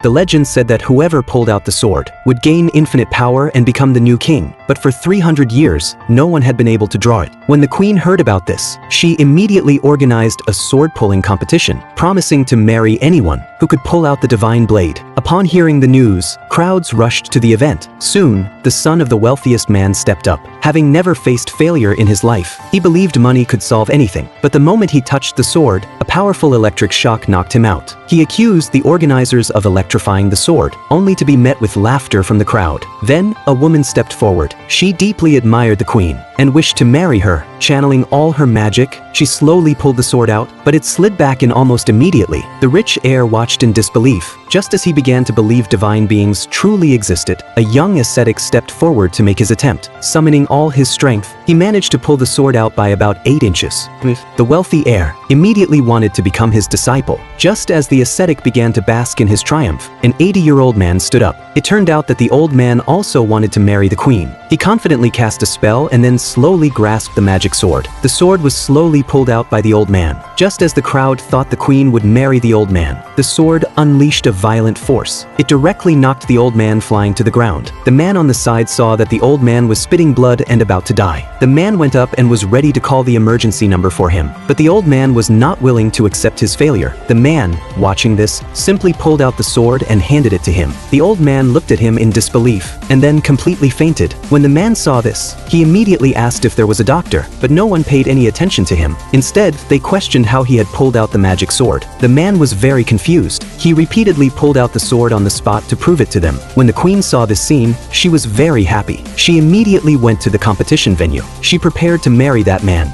The legend said that whoever pulled out the sword would gain infinite power and become the new king, but for 300 years, no one had been able to draw it. When the queen heard about this, she immediately organized a sword-pulling competition, promising to marry anyone who could pull out the divine blade. Upon hearing the news, crowds rushed to the event. Soon, the son of the wealthiest man stepped up. Having never faced failure in his life, he believed money could solve anything. But the moment he touched the sword, a powerful electric shock knocked him out. He accused the organizers of electrifying the sword, only to be met with laughter from the crowd. Then, a woman stepped forward. She deeply admired the queen and wished to marry her. Channeling all her magic, she slowly pulled the sword out, but it slid back in almost immediately. The rich heir watched in disbelief. Just as he began to believe divine beings truly existed, a young ascetic stepped forward to make his attempt. Summoning all his strength, he managed to pull the sword out by about 8 inches. The wealthy heir immediately wanted to become his disciple. Just as the ascetic began to bask in his triumph, an 80-year-old man stood up. It turned out that the old man also wanted to marry the queen. He confidently cast a spell and then slowly grasped the magic sword. The sword was slowly pulled out by the old man. Just as the crowd thought the queen would marry the old man, the sword unleashed a violent force. It directly knocked the old man flying to the ground. The man on the side saw that the old man was spitting blood and about to die. The man went up and was ready to call the emergency number for him, but the old man was not willing to accept his failure. The man, watching this, simply pulled out the sword and handed it to him. The old man looked at him in disbelief and then completely fainted. When the man saw this, he immediately asked if there was a doctor, but no one paid any attention to him. Instead, they questioned how he had pulled out the magic sword. The man was very confused. He repeatedly pulled out the sword on the spot to prove it to them. When the queen saw this scene, she was very happy. She immediately went to the competition venue. She prepared to marry that man.